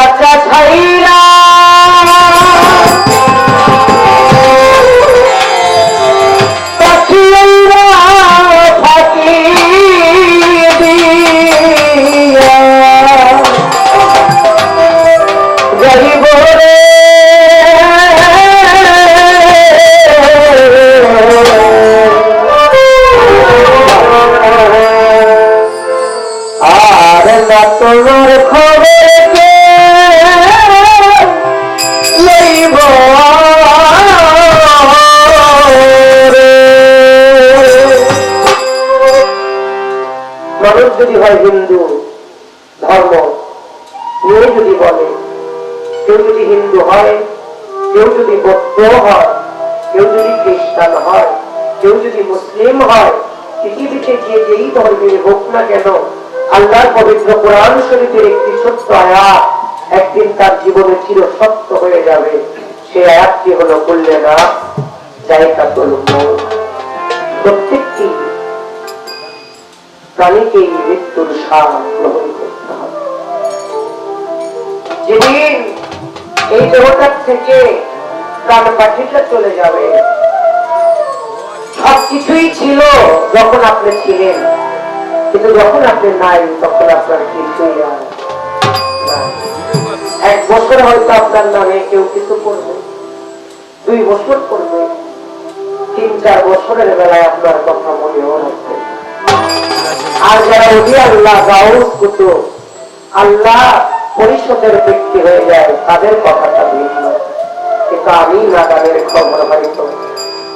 কাঁচা ছাইরা ফাঁকি দিয়া যাইব রে আর না তোমার খবর কে লইব মানুষ যদি হয় হিন্দু ধর্ম নিয়ে যদি বলে, কেউ যদি হিন্দু হয়, কেউ যদি বৌদ্ধ হয়, কেউ যদি খ্রিস্টান হয়, কেউ যদি মুসলিম হয়, পৃথিবীতে গিয়ে যেই ধর্মের হোক না কেন, আল্লাহর পবিত্র কোরআন শরীফের একটি ছোট্ট আয়াত একদিন তার জীবনে চির সত্য হয়ে যাবে। সে আয়াতটি হলো বললে না জায়গাতুল মউত। প্রত্যেকটি প্রাণীকে মৃত্যুর স্বাদ গ্রহণ করতে হবে। যেদিন এই দেহটার থেকে প্রাণ পাখিটা চলে যাবে, সবকিছুই ছিল যখন আপনি ছিলেন, কিন্তু যখন আপনি নাই তখন আপনার কিছুই আর নাই। 1 বছর হয়তো আপনার নামে কেউ কিছু করবে, 2 বছর করবে, 3-4 বছরের বেলায় আপনার কথা মনেও রাখবে। আর যারা অলি আল্লাহ গাউস কুতুব আল্লাহ পরিষদের ব্যক্তি হয়ে যায়, তাদের কথাটা ভিন্ন। কিন্তু আমি না, তাদের খবর হয়তো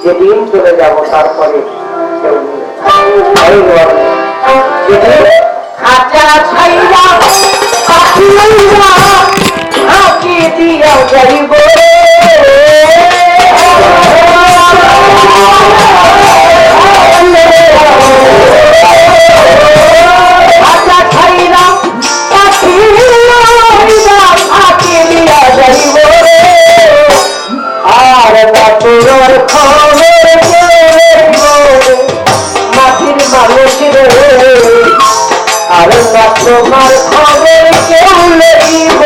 যেদিন চলে যাব তারপরে কেউ খাঁচা ছাইরা পাখি ফাঁকি দিয়া যাইব খাঁচা ছাইরা পাখি ফাঁকি দিয়া যাইব আর না তোর খবর মাটির মানুষ রে, আর না তোমার খবর কেউ লইব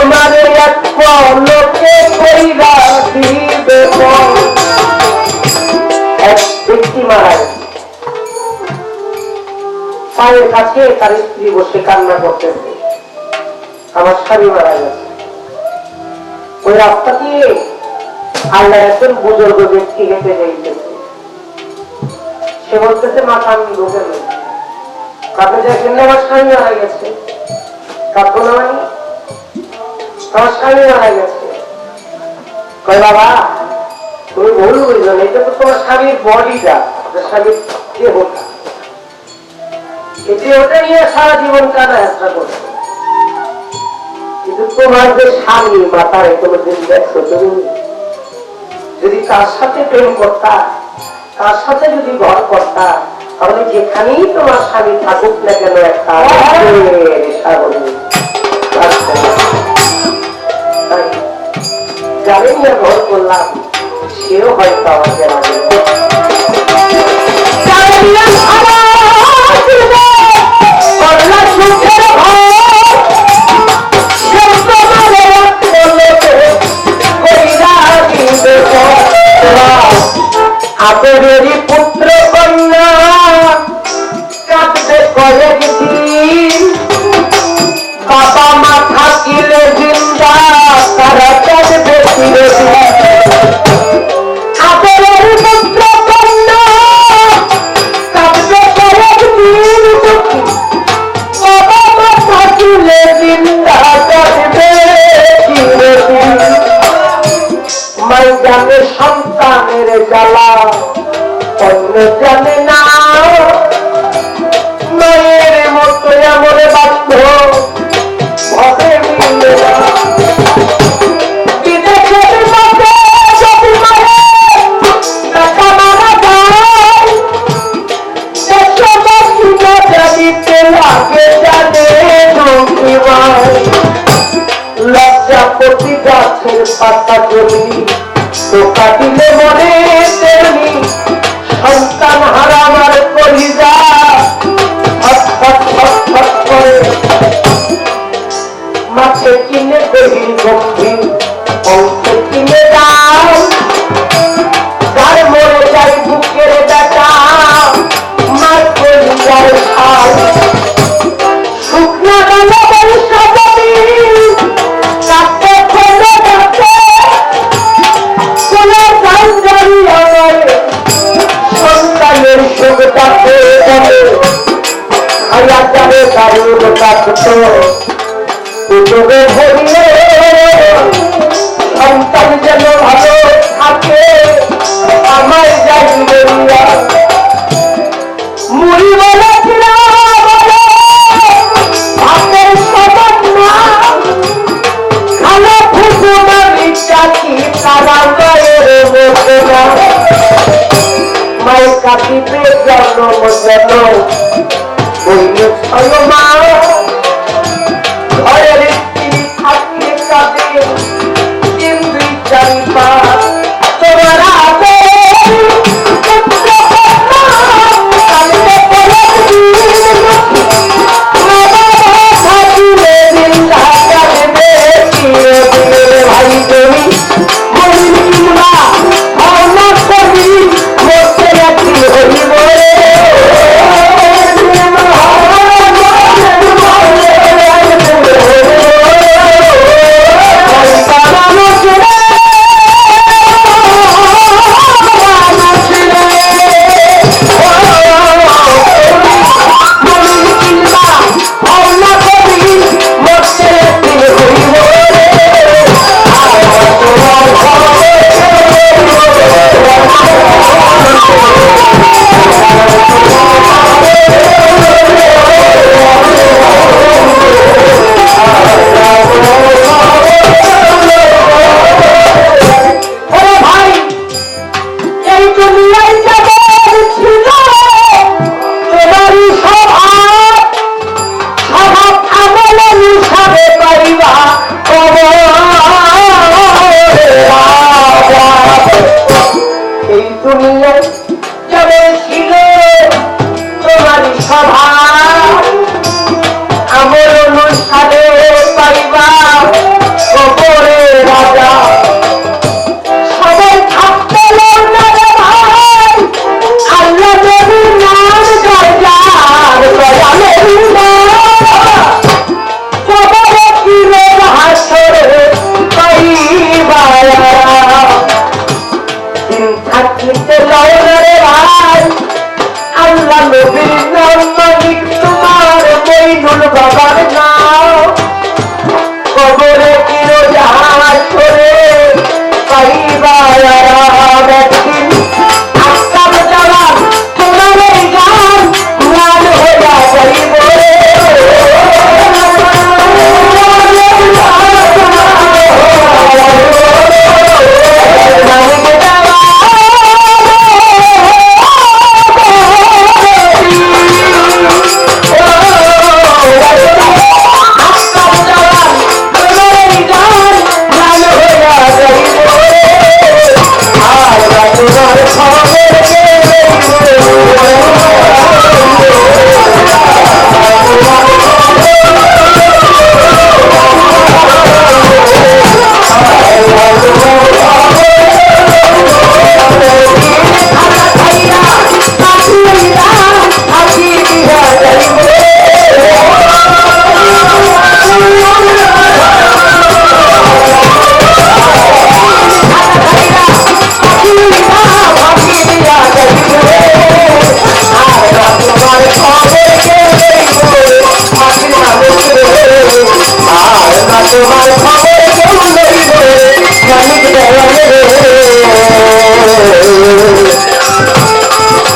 তোমার এক লোকে কইরা দিবে এক ব্যক্তি মারা গেছে পায়ের কাছে তার স্ত্রী বসে কান্না করতেছে আমার স্বামী মারা গেছে ওই রাস্তা দিয়ে আল্লাহ একজন বুজুর্গ ব্যক্তি হেঁটে যাইতেছে সে বলতেছে মাথা আমি ঢুকে নেই কাপে দেখেন আমার স্বামী মারা গেছে কাপড় না মানে আমার স্বামী মারা গেছে কয় বাবা তুমি ভুল বুঝলো না এটা তো তোমার স্বামীর বডিটা স্বামীর দেহটা এটি ওটা নিয়ে সারা জীবন কাটা যাত্রা করছে কিন্তু তোমার যে স্বামী মাতার কোনোদিন দেখছো তুমি যদি তার সাথে প্রেম করতা তার সাথে যদি ঘর করতা তাহলে যেখানেই তোমার স্বামী থাকুক না কেন একটা যাদের নিয়ে ঘর করলাম সেও হয়তো আমাকে লাগে আদরেরই পুত্র কন্যা কাঁদবে কয়েকদিন বাবা মা থাকিলে জিন্দা তারা কাঁদবে চিরদিন আদরের পুত্র কন্যা কাঁদবে কয়েকদিন বাবা মা থাকিলে জিন্দা কাঁদবে চিরদিন মাই জানে সন্তানের জ্বালা অন্য জানে না মায়ের মতো এমন বাধ্য ভাবে মিলে না বিদেশের মধ্যে যদি টাকা মারা যায় দেশবাসী মজা দিতে লাগে জানে লজ্জাপতি গাছের পাতা জমি টোকা দিলে মনে তেমনি সন্তান হারাবার কলিজা করে মাছে কিনে গভীর গম্ভীর অংশে কিনে দাও যার মরে যায় বুকের ডাটা মার কলিজার খাও শুকনা গালা বর্ষা বলি কাছে খোঁজে কাছে সন্তানের সুখটাকে খাইয়া যাবে কারুর ধরিয়ে সন্তান যেন ভালো থাকে আমার যাই মুড়ি বলেছিলাম হাতের সমান না খালা ফুটুনা চাকি তারা গায়ের মতো না মায়ের কাটিতে জন্ম যেন বইলে ছয় মা ঘরের স্ত্রী থাকলে কাঁদে তিন দুই চারি পাঁচ তোমার আগে ভাই তুমি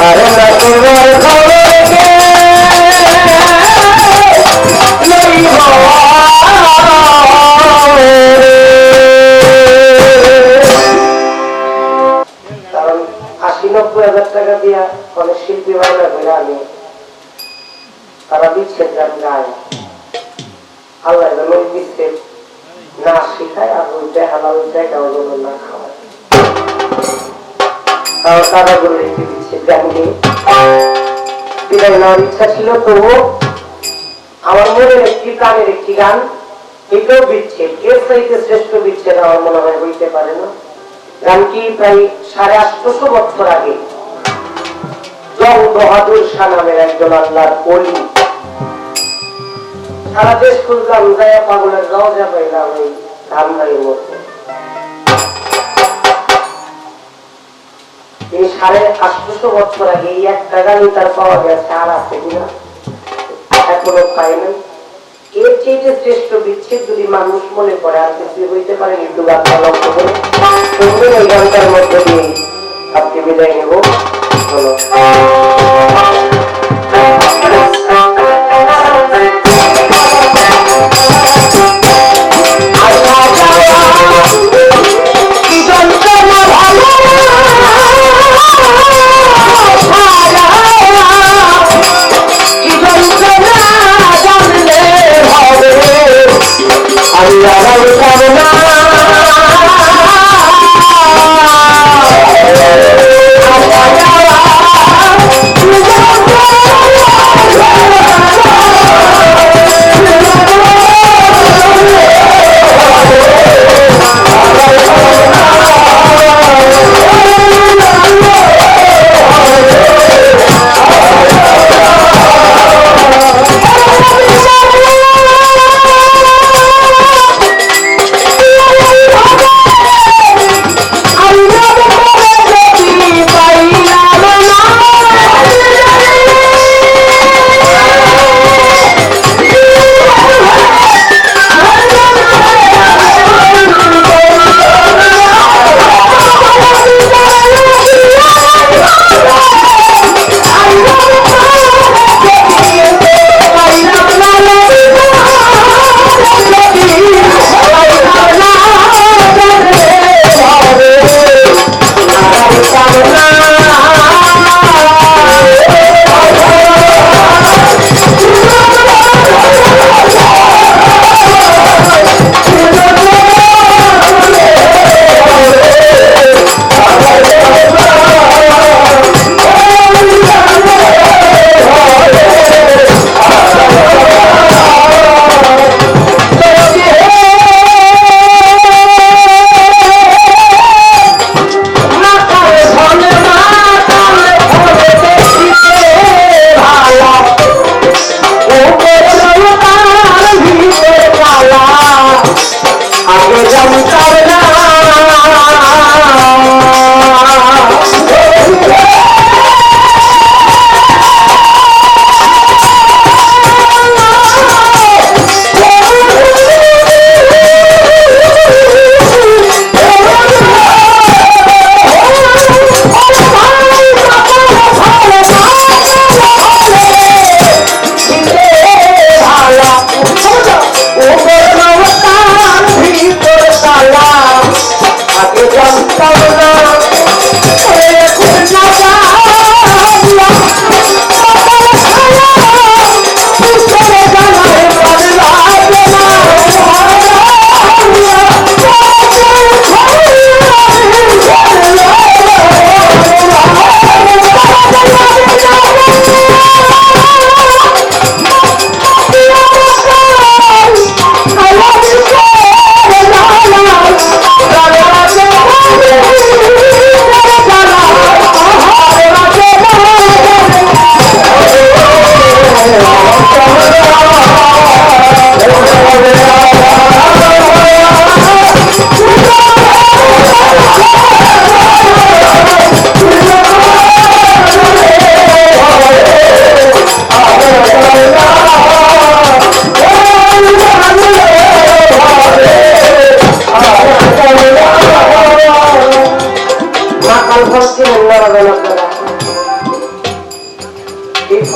আরে না তোমার খবরকে কারণ ৮০-৯০ হাজার টাকা দিয়া অনেক শিল্পী বাংলা করে আমি তারা বিচ্ছেদ গান গায় আল্লাহ যেন বিচ্ছেদ না শিখায় আর ওইটাই হালাল জায়গা ওগুলো না খাওয়ায় তারা বলে রেখে দিচ্ছে গানকে বিদায় নেওয়ার ইচ্ছা ছিল তবুও আমার মনের একটি প্রাণের একটি গান এটাও বিচ্ছেদ এর চাইতে শ্রেষ্ঠ বিচ্ছেদ আমার মনে হয় হইতে পারে না গানটি প্রায় ৮৫০ বছর আগে জং বাহাদুর শাহ নামের একজন আল্লাহর ওলি সারা দেশ খুঁজলাম যায় পাগলের রওজা পাইলাম এই ধামরাইয়ের মধ্যে এই ৮৫০ বছর আগে এই একটা গানই তার পাওয়া গেছে আর আছে কিনা এখনো পাই নাই এর চেয়ে শ্রেষ্ঠ বিচ্ছেদ যদি মানুষ মনে করে আর কিছু হইতে পারে কিন্তু গানটা লক্ষ্য করে এই গানটার মধ্যে দিয়ে আপনি বিদায় নেব হলো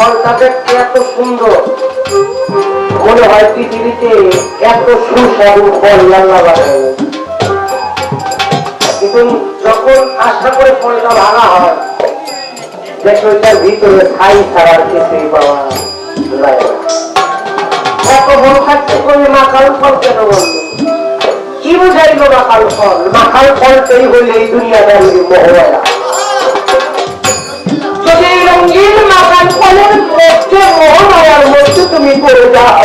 ফলটা দেখতে এত সুন্দর, মনে হয় পৃথিবীতে এত সুস্বাদু ফল আল্লাহ বানায়। কিন্তু যখন আশা করে ফলটা ভাঙা হয়, দেখো এটার ভিতরে ছাই ছাড়ার কিছুই পাওয়া যায় না। এত বড় থাকতে করে মাখাল ফল কেন বললো? কি বুঝাইলো মাখাল ফল? মাখাল ফলটাই হইলে এই দুনিয়াদারি মহড়া। যদি এই রঙিন মাখাল ফলের মধ্যে মহড়ার মধ্যে তুমি পড়ে যাও,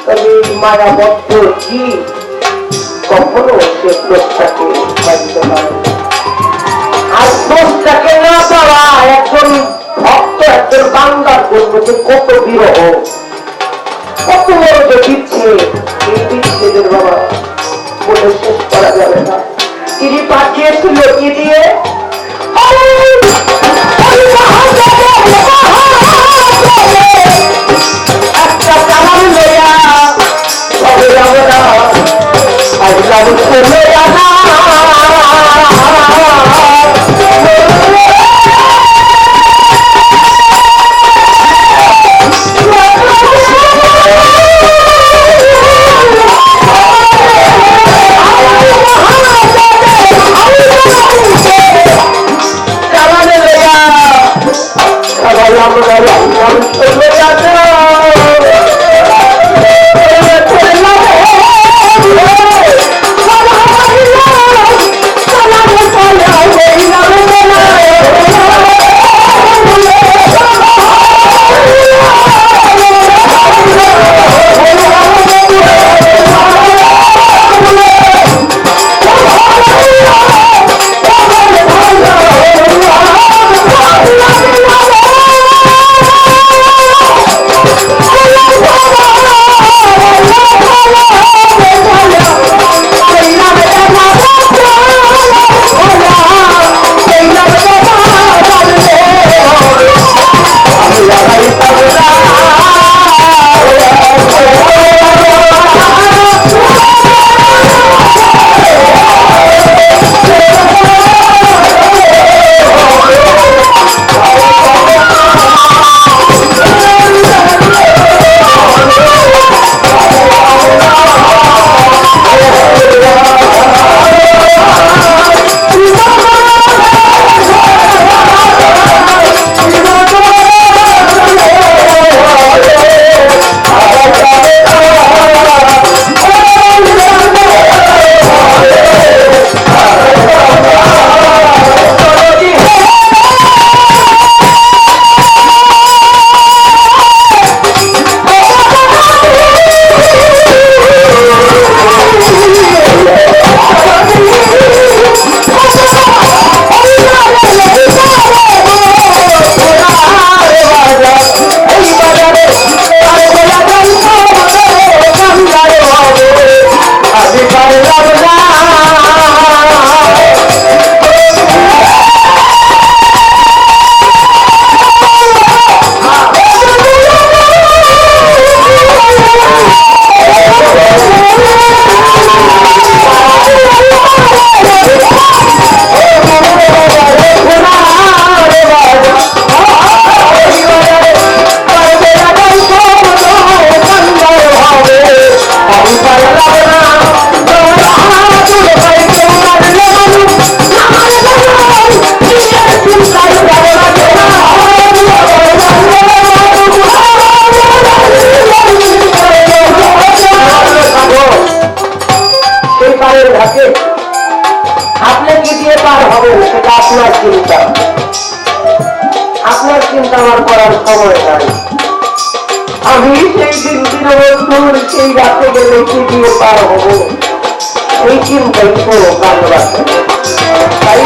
তবে মায়াবদ্ধ কি কখনো সে ক্রোধটাকে বাঁধতে পারে? আর ক্রোধটাকে না পাওয়া একজন ভক্ত, একজন বান্দার জন্য যে কত বিরহ, কত বড় যে বিচ্ছেদ, এই বিচ্ছেদের বাবা বলে শেষ করা যাবে না। তিনি পাঠিয়েছিল কি দিয়ে? একটা চালান লইয়া তবে যাবো না, আজকাল চলে আনা চিন্তা আমার করার সময় নাই। আমি সেই দিন দিনবন্ধুর সেই রাতে গেলে কি দিয়ে পার হবো এই চিন্তাই পুরো কাজ রাখে। তাই